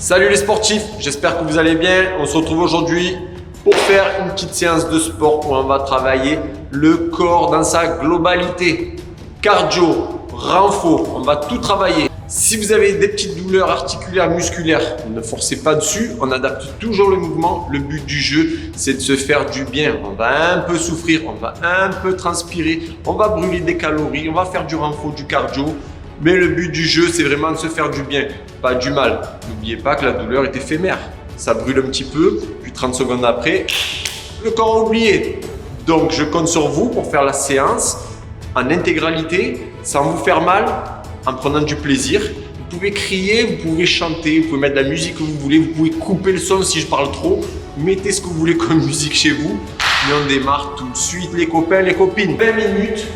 Salut les sportifs, j'espère que vous allez bien. On se retrouve aujourd'hui pour faire une petite séance de sport où on va travailler le corps dans sa globalité. Cardio, renfo, on va tout travailler. Si vous avez des petites douleurs articulaires, musculaires, ne forcez pas dessus, on adapte toujours le mouvement. Le but du jeu, c'est de se faire du bien. On va un peu souffrir, on va un peu transpirer, on va brûler des calories, on va faire du renfo, du cardio. Mais le but du jeu, c'est vraiment de se faire du bien, pas du mal. N'oubliez pas que la douleur est éphémère. Ça brûle un petit peu, puis 30 secondes après, le corps a oublié. Donc, je compte sur vous pour faire la séance en intégralité, sans vous faire mal, en prenant du plaisir. Vous pouvez crier, vous pouvez chanter, vous pouvez mettre la musique que vous voulez, vous pouvez couper le son si je parle trop. Mettez ce que vous voulez comme musique chez vous. Mais on démarre tout de suite, les copains, les copines. 20 minutes,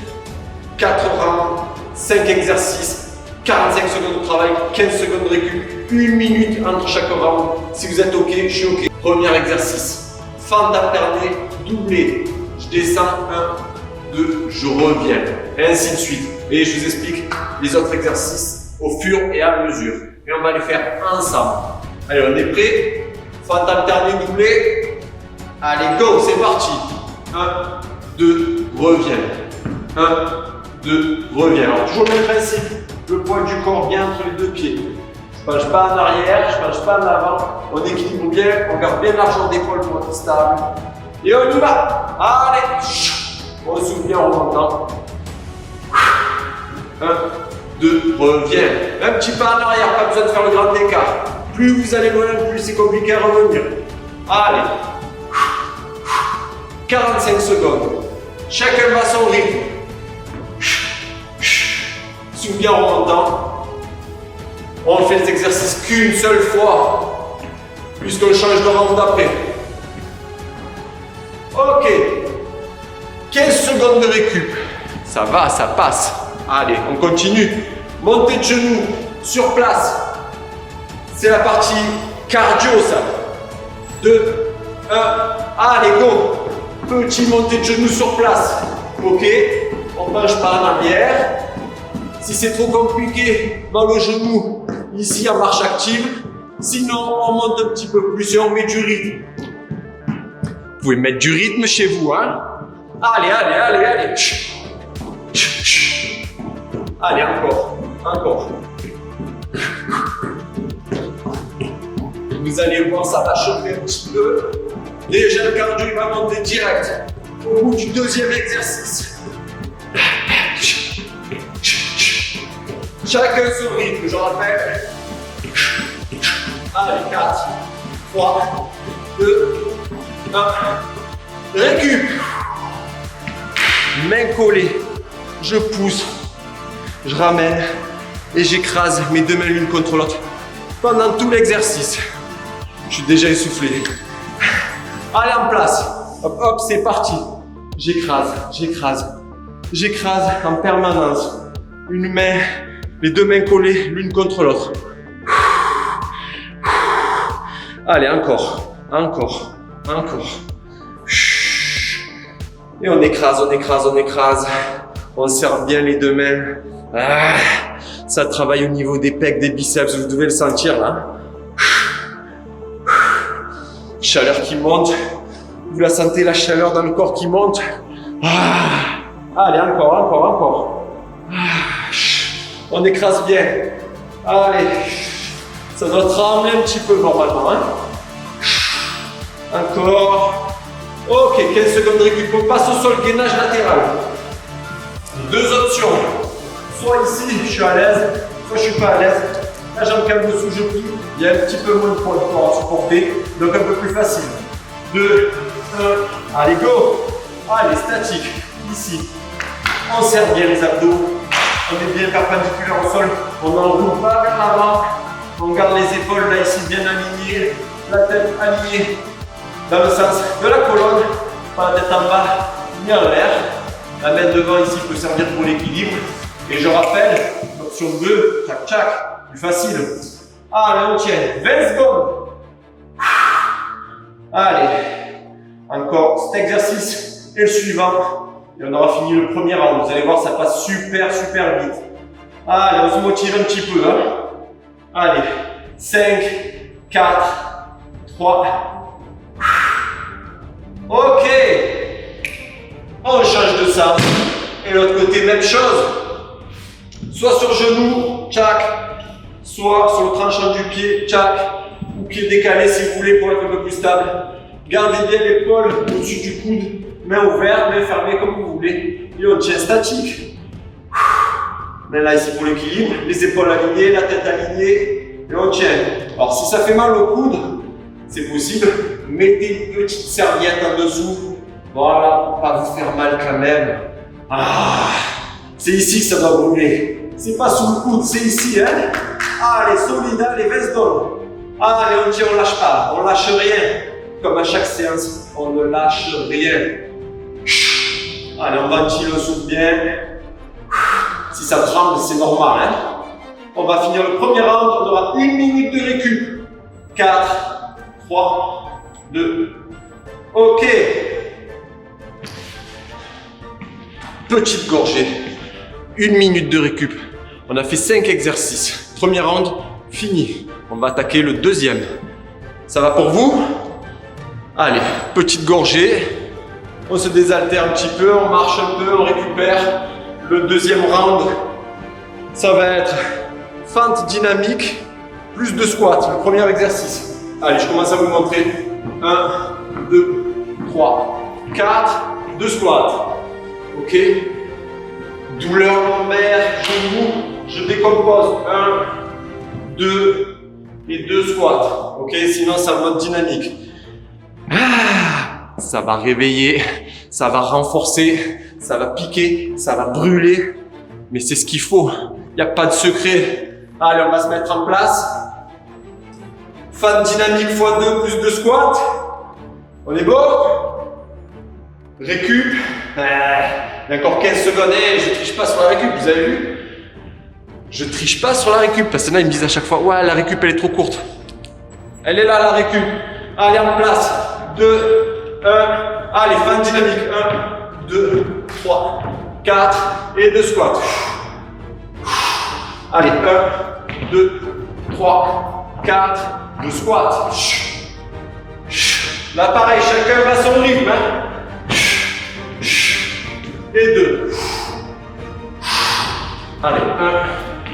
4 rounds. 5 exercices, 45 secondes de travail, 15 secondes de récup, 1 minute entre chaque round. Si vous êtes OK, je suis OK. Premier exercice, fente alternée, doublé. Je descends, 1, 2, je reviens. Et ainsi de suite. Et je vous explique les autres exercices au fur et à mesure. Et on va les faire ensemble. Allez, on est prêt? Fente alternée, doublé. Allez, go, c'est parti. 1, 2, reviens. 1, 2, reviens. Alors, toujours le même principe, le poids du corps bien entre les deux pieds. Je ne penche pas en arrière, je ne penche pas en avant. On équilibre bien, on garde bien l'argent d'épaule pour être stable. Et on y va. Allez, on souffle bien en remontant. 1, 2, reviens. Un petit pas en arrière, pas besoin de faire le grand écart. Plus vous allez loin, plus c'est compliqué à revenir. Allez. 45 secondes. Chacun va à son rythme. Souffle bien en remontant. On fait les exercices qu'une seule fois, puisqu'on change de round d'après. Ok. 15 secondes de récup. Ça va, ça passe. Allez, on continue. Montée de genoux sur place. C'est la partie cardio, ça. 2, 1, allez, go. Petit montée de genoux sur place. Ok. On ne penche pas en arrière. Si c'est trop compliqué, dans le genou, ici en marche active. Sinon, on monte un petit peu plus et on met du rythme. Vous pouvez mettre du rythme chez vous, hein. Allez, allez, allez, allez. Allez, encore, encore. Vous allez voir, ça va chauffer un petit peu. Déjà, le cardio, il va monter direct. Au bout du deuxième exercice. Chacun son rythme, je rappelle. Allez, 4, 3, 2, 1. Récup. Main collée. Je pousse. Je ramène. Et j'écrase mes deux mains l'une contre l'autre. Pendant tout l'exercice. Je suis déjà essoufflé. Allez, en place. Hop, hop, c'est parti. J'écrase, j'écrase. J'écrase en permanence. Une main. Les deux mains collées l'une contre l'autre. Allez, encore, encore, encore. Et on écrase, on écrase, on écrase. On serre bien les deux mains. Ah, ça travaille au niveau des pecs, des biceps. Vous devez le sentir là. Chaleur qui monte. Vous la sentez, la chaleur dans le corps qui monte. Ah, allez, encore, encore, encore. On écrase bien. Allez. Ça doit trembler un petit peu normalement. Hein. Encore. Ok, 15 secondes de récup. On passe au sol, gainage latéral. Deux options. Soit ici, je suis à l'aise, soit je suis pas à l'aise. La jambe calme dessous, je plie. Il y a un petit peu moins de poids de corps à supporter, donc un peu plus facile. 2, 1, allez, go. Allez, statique. Ici. On serre bien les abdos. On est bien perpendiculaire au sol, on n'enroule pas vers l'avant, on garde les épaules là ici bien alignées, la tête alignée dans le sens de la colonne, pas la tête en bas ni en l'air. La main devant ici peut servir pour l'équilibre. Et je rappelle, option 2, tchac tchac, plus facile. Allez, on tient, 20 secondes. Allez, encore cet exercice et le suivant. Et on aura fini le premier round. Vous allez voir, ça passe super, super vite. Allez, on se motive un petit peu. Hein. Allez, 5, 4, 3. Ok. On change de sens. Et l'autre côté, même chose. Soit sur genou, tchac. Soit sur le tranchant du pied, tchac. Ou pied décalé si vous voulez pour être un peu plus stable. Gardez bien l'épaule au-dessus du coude. Main ouverte, main fermée comme vous voulez. Et on tient statique. Main là ici pour l'équilibre. Les épaules alignées, la tête alignée. Et on tient. Alors si ça fait mal au coude, c'est possible. Mettez une petite serviette en dessous. Voilà, pour pas vous faire mal quand même. Ah, c'est ici que ça doit brûler. C'est pas sous le coude, c'est ici, hein. Allez, solide, allez, veston. Allez, on tient, on lâche pas, on lâche rien. Comme à chaque séance, on ne lâche rien. Allez, on ventile le souffle bien. Si ça tremble, c'est normal, hein. On va finir le premier round, on aura 1 minute de récup. 4, 3, 2. Ok. Petite gorgée. 1 minute de récup. On a fait 5 exercices. Premier round, fini. On va attaquer le deuxième. Ça va pour vous? Allez, petite gorgée. On se désaltère un petit peu, on marche un peu, on récupère. Le deuxième round, ça va être fente dynamique plus de squat. Le premier exercice. Allez, je commence à vous montrer. 1, 2, 3, 4, 2 squats. Ok? Douleur lombaire, genou, je décompose. 1, 2 et 2 squats. Ok? Sinon, ça mode dynamique. Ça va réveiller, ça va renforcer, ça va piquer, ça va brûler. Mais c'est ce qu'il faut. Il n'y a pas de secret. Allez, on va se mettre en place. Fente dynamique x2 plus 2 squats. On est bon? Récup. Il y a encore 15 secondes. Je triche pas sur la récup, vous avez vu? Je triche pas sur la récup. Parce que là, ils me disent à chaque fois, ouais, la récup, elle est trop courte. Elle est là, la récup. Allez, en place. 2, 1. Allez, fente dynamique. 1, 2, 3, 4 et 2 squats. Allez, 1, 2, 3, 4, 2 squats. Là, pareil, chacun va à son rythme. Hein. Et 2. Allez,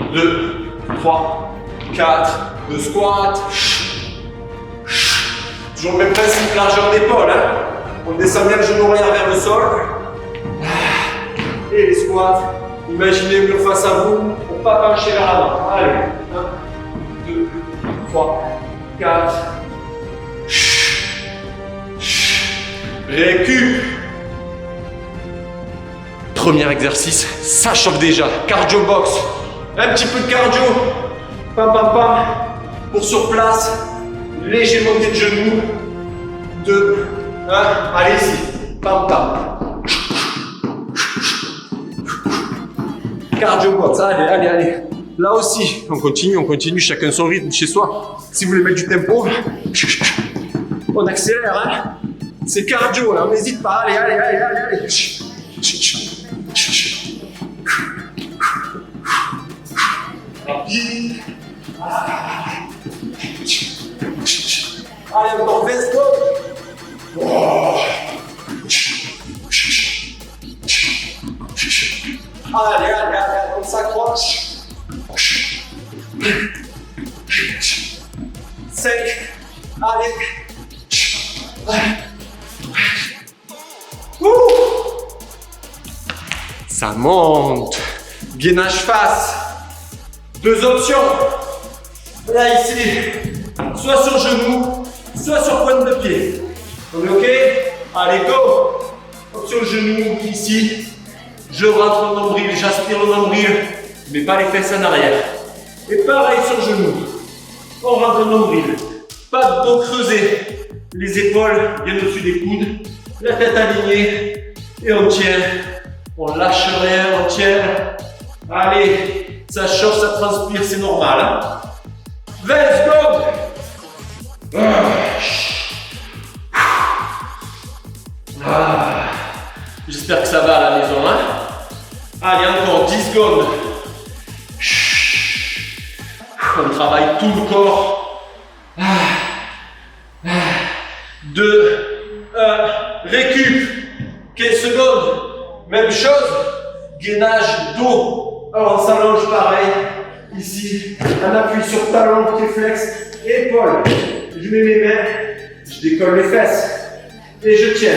1, 2, 3, 4, 2 squats. Toujours le même principe, largeur d'épaule. Hein. On descend bien le genou arrière vers le sol. Et les squats. Imaginez le mur face à vous pour ne pas pencher vers l'avant. Allez, 1, 2, 3, 4. Récup. Premier exercice, ça chauffe déjà. Cardio box. Un petit peu de cardio. Pam pam pam. Pour sur place. Léger montée de genoux. 2, 1. Allez-y. Pam pam. Cardio box. Allez, allez, allez. Là aussi, on continue, chacun son rythme chez soi. Si vous voulez mettre du tempo, on accélère. Hein. C'est cardio là, on n'hésite pas. Allez, allez, allez, allez, allez. Rapide. Allez, encore 20 secondes. Oh. Allez, allez, allez, on s'accroche. 5. Allez. Ça monte. Gainage face. 2 options. Là, ici. Soit sur genou, soit sur pointe de pied. On est OK? Allez, go. Option genou, ici. Je rentre le nombril, j'aspire le nombril, mais pas les fesses en arrière. Et pareil sur genou. On rentre le nombril. Pas de dos creusé. Les épaules bien au-dessus des coudes. La tête alignée. Et on tient. On lâche rien, on tient. Allez, ça chauffe, ça transpire, c'est normal. Hein. 20 secondes. J'espère que ça va à la maison. Hein. Allez, encore 10 secondes. On travaille tout le corps. même chose, gainage dos. Alors on s'allonge pareil, ici, on appuie sur talon, pied flex, épaule. Je mets mes mains, je décolle les fesses et je tiens.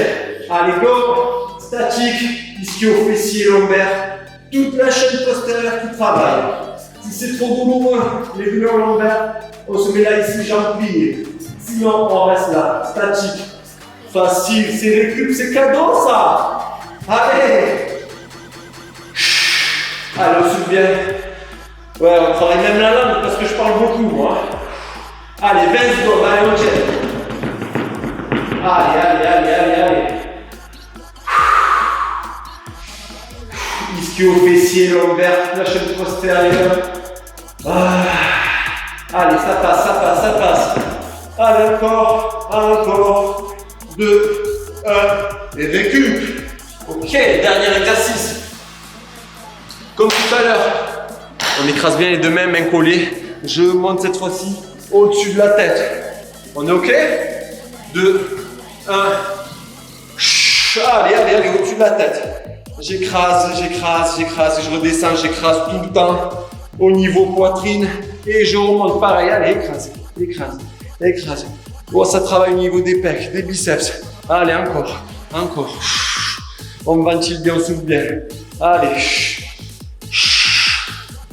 Allez, go, statique, ischio-fessier, lombaire, toute la chaîne postérieure qui travaille. Si c'est trop douloureux, les douleurs lombaires, on se met là ici, jambes pliées. Sinon, on reste là, statique. Facile, c'est récup, c'est cadeau ça. Allez. Allez, on souffle bien. Ouais, on travaille même la langue parce que je parle beaucoup, moi. Allez, 20 secondes, allez, on tient. Allez. Ischio-fessier, lombaire, la chaîne postérieure. Allez, ça passe. Allez, encore. 2, 1, et récup. Ok, dernier exercice. Comme tout à l'heure, on écrase bien les deux mains, mains collées. Je monte cette fois-ci au-dessus de la tête. On est ok? 2, 1. Allez, au-dessus de la tête. J'écrase, je redescends, j'écrase tout le temps au niveau poitrine et je remonte pareil. Allez, écrase. Oh, ça travaille au niveau des pecs, des biceps. Allez, encore. On ventile bien, on souffle bien.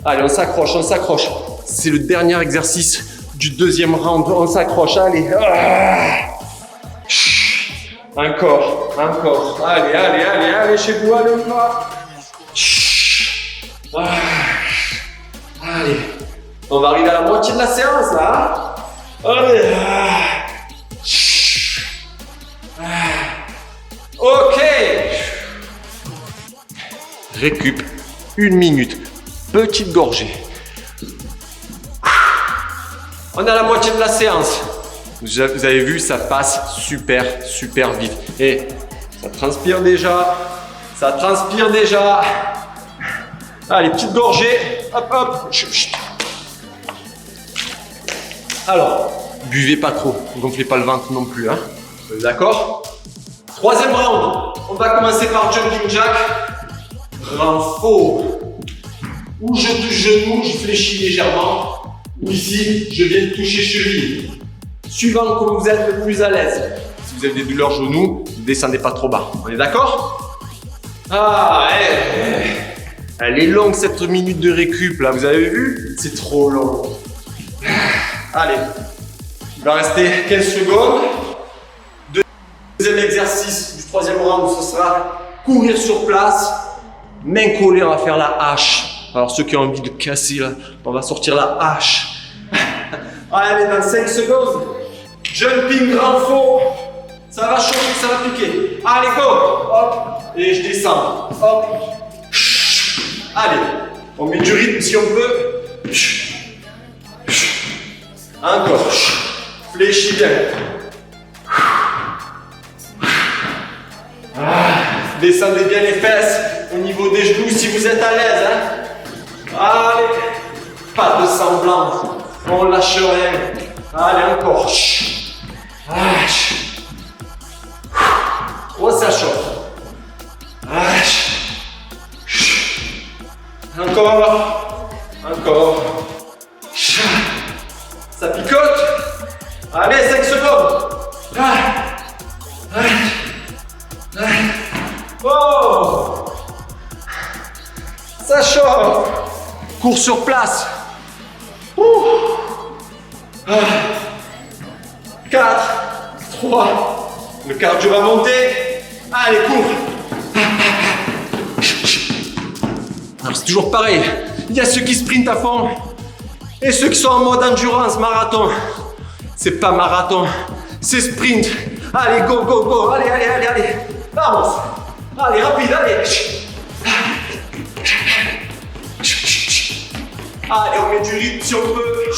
Allez, on s'accroche. C'est le dernier exercice du deuxième round. On s'accroche, allez. Encore. Allez, chez vous, allez encore. Allez. On va arriver à la moitié de la séance, là. Allez. Ok. Récup. 1 minute. Petite gorgée. On est à la moitié de la séance. Vous avez vu, ça passe super vite. Et ça transpire déjà. Allez, petite gorgée. Hop. Alors, buvez pas trop. Ne gonflez pas le ventre non plus. Hein. D'accord? Troisième round. On va commencer par jumping jack. Renfort. Où je touche genou, je fléchis légèrement. Ou ici, je viens de toucher cheville. Suivant comme vous êtes le plus à l'aise. Si vous avez des douleurs genoux, ne descendez pas trop bas. On est d'accord? Elle est longue cette minute de récup là, vous avez vu? C'est trop long. Allez, il va rester 15 secondes. Deuxième exercice du troisième round, ce sera courir sur place. Main collée, on va faire la hache. Alors ceux qui ont envie de casser là, on va sortir la hache. Allez, dans 5 secondes. Jumping grand faux. Ça va chauffer, ça va piquer. Allez, go. Hop. Et je descends. Hop. Allez. On met du rythme si on peut. Encore. Fléchis bien. Descendez bien les fesses au niveau des genoux si vous êtes à l'aise. Hein. Allez. Pas de semblant. On lâche rien. Allez, encore. Oh, ça chauffe. Encore. Ça picote. Allez, 5 secondes. Oh. Ça chauffe. Cours sur place. 4, 3, le cardio va monter. Allez, cours. Alors c'est toujours pareil. Il y a ceux qui sprintent à fond et ceux qui sont en mode endurance, marathon. C'est pas marathon, c'est sprint. Allez, go. Allez. Vamos. Allez, rapide, allez. Allez, on met du rythme si on peut.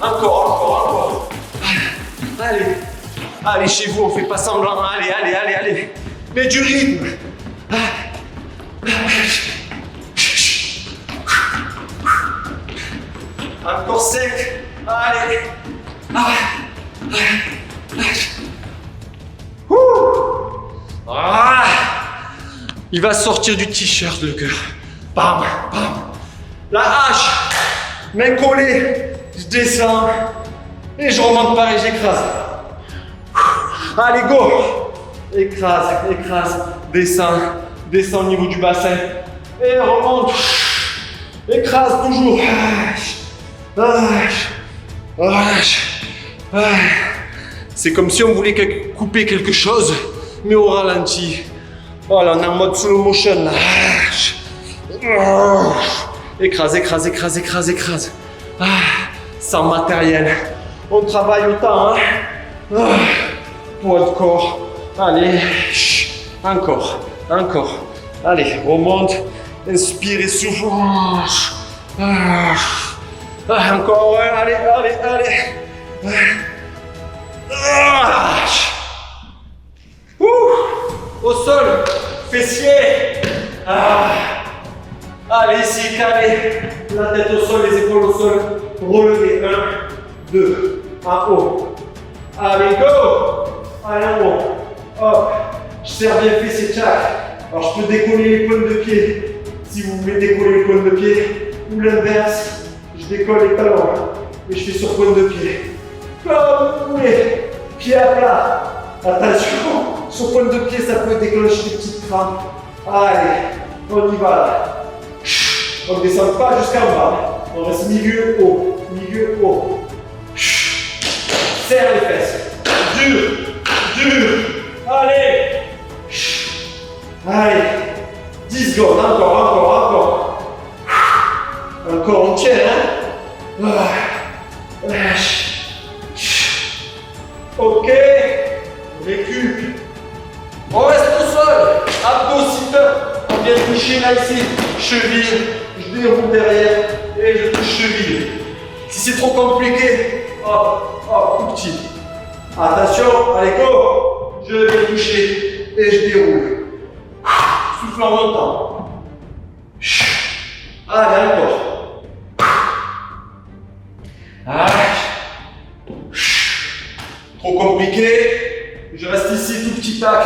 Encore. Allez, chez vous, on fait pas semblant. Allez. Mets du rythme. Encore 5. Allez. Ah, il va sortir du t-shirt le cœur. Bam, bam. La hache, main collée, je descends et je remonte par et j'écrase. Allez, go. Écrase, écrase, descends, descends au niveau du bassin et remonte. Écrase toujours. C'est comme si on voulait couper quelque chose, mais au ralenti. Voilà, on est en mode slow motion là. Écrase, écrase, écrase, écrase, écrase. Sans matériel. On travaille autant, hein. Poids de corps. Allez, encore, encore. Allez, remonte. Inspire et souffle. Encore, ouais, allez, allez, allez. Au sol, fessier. Allez, ici, calé. La tête au sol, les épaules au sol. Relevez. 1, 2, en haut. Allez, go. Allez, en haut. Hop. Je serre bien le fessier, tchac. Alors, je peux décoller les pointes de pied. Si vous voulez décoller les pointes de pied, ou l'inverse, je décolle les talons. Et je fais sur pointe de pied. Comme vous voulez. Pied à plat. Attention, sur pointe de pied, ça peut déclencher des petites crampes. Allez, on y va là. On ne descend pas jusqu'en bas. On reste milieu haut. Milieu haut. Serre les fesses. Dur. Dur. Allez. Allez. 10 secondes. Encore, encore, encore. Encore, on tient, hein. Ok. Récup. On reste au sol. Abdos, sit-up. On vient toucher là ici. Cheville. Je déroule derrière et je touche cheville. Si c'est trop compliqué, hop, hop, tout petit. Attention, allez go. Je viens toucher et je déroule. Souffle en montant. Allez, encore. Trop compliqué. Je reste ici, tout petit tac.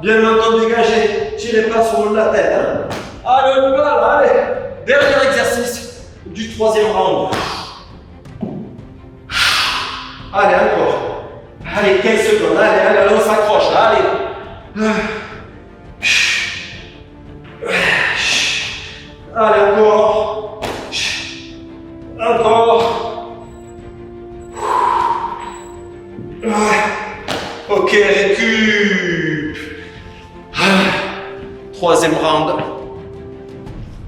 Bien longtemps dégagé. Tirez pas sur le de la tête. Hein. Allez, on y va là, allez. Dernier exercice du troisième round. Allez, encore. Allez, 15 secondes. Allez, allez, allez, on s'accroche là, allez. Allez, encore. Encore. Ok, récup. Troisième round.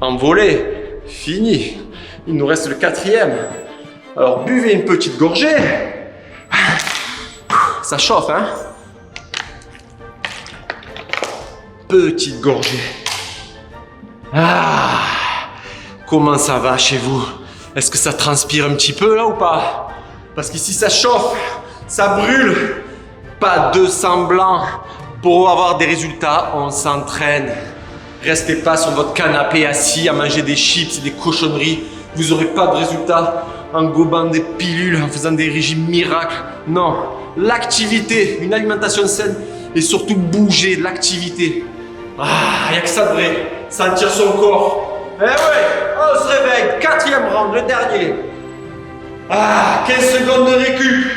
Envolé. Fini. Il nous reste le quatrième. Alors, buvez une petite gorgée. Ça chauffe, hein? Petite gorgée. Comment ça va chez vous? Est-ce que ça transpire un petit peu là ou pas? Parce qu'ici ça chauffe, ça brûle. Pas de semblant. Pour avoir des résultats, on s'entraîne. Restez pas sur votre canapé assis à manger des chips et des cochonneries. Vous n'aurez pas de résultats en gobant des pilules, en faisant des régimes miracles. Non, l'activité, une alimentation saine et surtout bouger, l'activité. Il n'y a que ça de vrai. Sentir son corps. Eh ouais, on se réveille. Quatrième round, le dernier. 15 secondes de récup.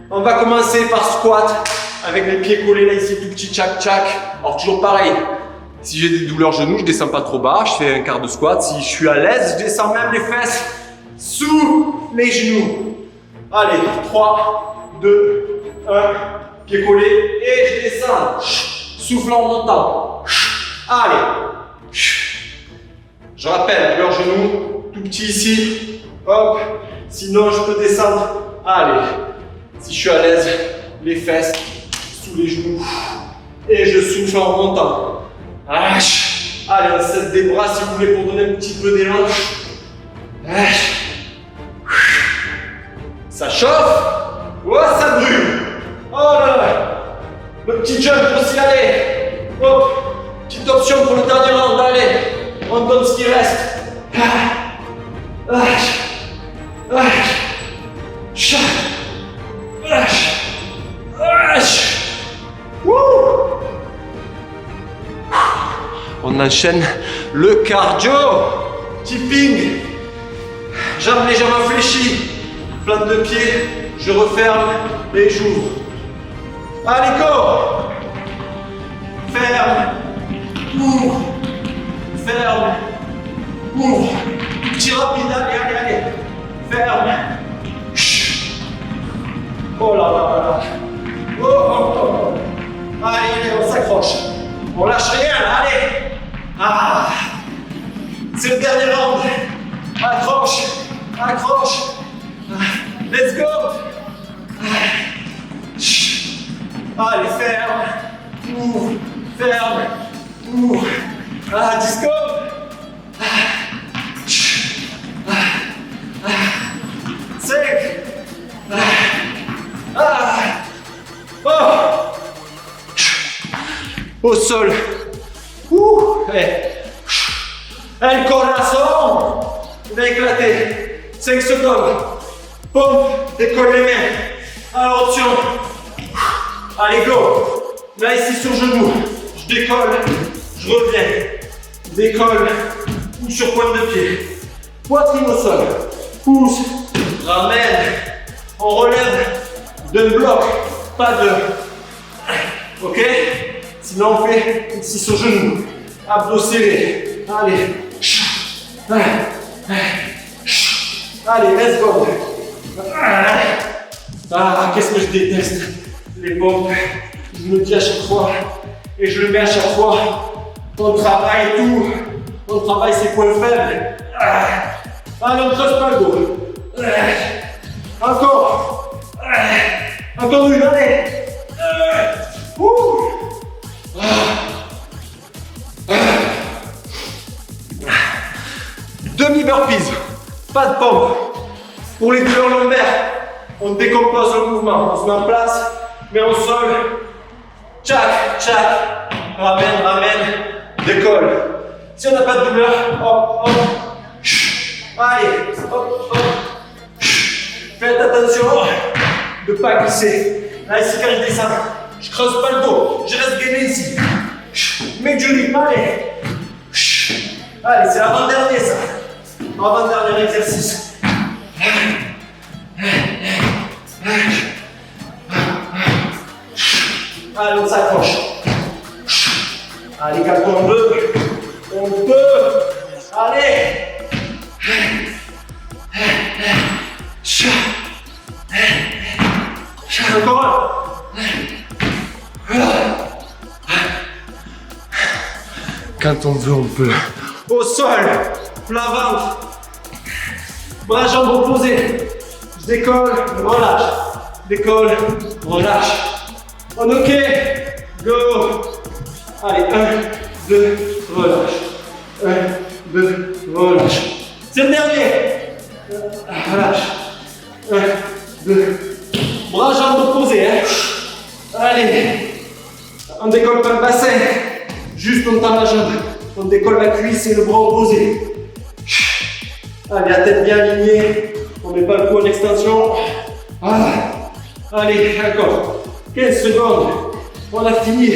On va commencer par squat avec les pieds collés là ici, tout petit tchac tchac. Alors toujours pareil. Si j'ai des douleurs genoux, je descends pas trop bas, je fais un quart de squat. Si je suis à l'aise, je descends même les fesses sous les genoux. Allez, 3, 2, 1, pied collé et je descends. Souffle en montant. Allez. Je rappelle, douleur genoux, tout petit ici. Hop. Sinon, je peux descendre. Allez. Si je suis à l'aise, les fesses sous les genoux. Et je souffle en montant. Allez, on cesse des bras si vous voulez pour donner un petit peu d'élan. Ça chauffe. Oh, ça brûle. Oh là là. Le petit jump aussi, allez. Hop. Petite option pour le dernier round, allez. On donne ce qui reste. On enchaîne le cardio. Tipping. Jambes légèrement fléchies. Plante de pied. Je referme et j'ouvre. Allez, go. Ferme. Ouvre. Ferme. Ouvre. Petit rapide. Allez. Ferme. Oh là là. Oh. Allez, on s'accroche. On lâche rien là, allez. C'est le dernier round. Accroche. Let's go. Allez, ferme. Ouvre. Ferme. Ouvre. Disco. Sec. Au sol. El corazon. On a éclaté. 5 secondes. Pompe, décolle les mains. Alors option. Allez, go. Là, ici sur genou. Je décolle. Je reviens. Décolle. Ou sur pointe de pied. Poitrine au sol. Pousse. Ramène. On relève. 2 blocs. Pas 2. Ok? Sinon, on fait ici sur genou. Abdos serrés. Allez. Allez, let's go. Qu'est-ce que je déteste les pompes. Je me dis à chaque fois et je le mets à chaque fois. On travaille tout. On travaille ses points faibles. Allez, on ne creuse pas le dos. Encore. Encore une, allez. Demi-burpees, pas de pompe. Pour les douleurs lombaires, on décompose le mouvement. On se met en place, met au sol. Tchac. Ramène, décolle. Si on n'a pas de douleur, hop. Allez, hop. Faites attention de ne pas glisser. Là, ici, quand je descends, je creuse pas le dos. Je reste gainé ici. Mets du rythme, allez. Allez, c'est l'avant-dernier, ça. Avant-dernier exercice. Allez, on s'accroche. Allez, quand on peut. Allez. Encore un. Quand on veut, on peut. Au sol, plat ventre. Bras jambes opposés. Je décolle, relâche. Décolle, relâche. On ok. Go. Allez, 1, 2, relâche. 1, 2, relâche. C'est le dernier. Relâche. 1, 2. Bras jambes opposés. Allez. On décolle pas le bassin. Juste on tend la jambe. On décolle la cuisse et le bras opposé. Allez, la tête bien alignée. On met pas le cou en extension. Allez, encore. 15 secondes. On a fini.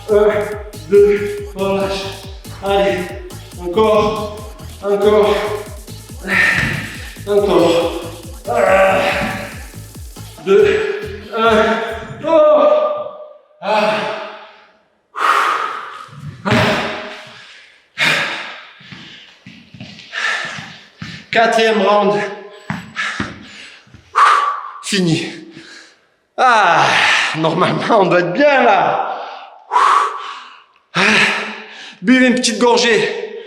1, 2, relâche. Allez, encore. 2, 1. Oh! Quatrième round. Fini. Normalement, on doit être bien là. Buvez une petite gorgée.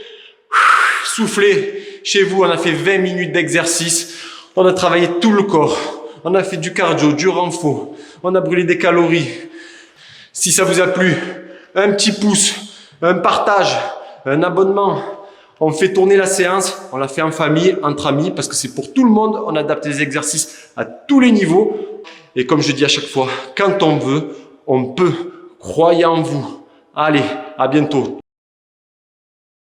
Soufflez. Chez vous, on a fait 20 minutes d'exercice. On a travaillé tout le corps. On a fait du cardio, du renfort. On a brûlé des calories. Si ça vous a plu, un petit pouce, un partage, un abonnement. On fait tourner la séance, on la fait en famille, entre amis, parce que c'est pour tout le monde. On adapte les exercices à tous les niveaux. Et comme je dis à chaque fois, quand on veut, on peut. Croyez en vous. Allez, à bientôt.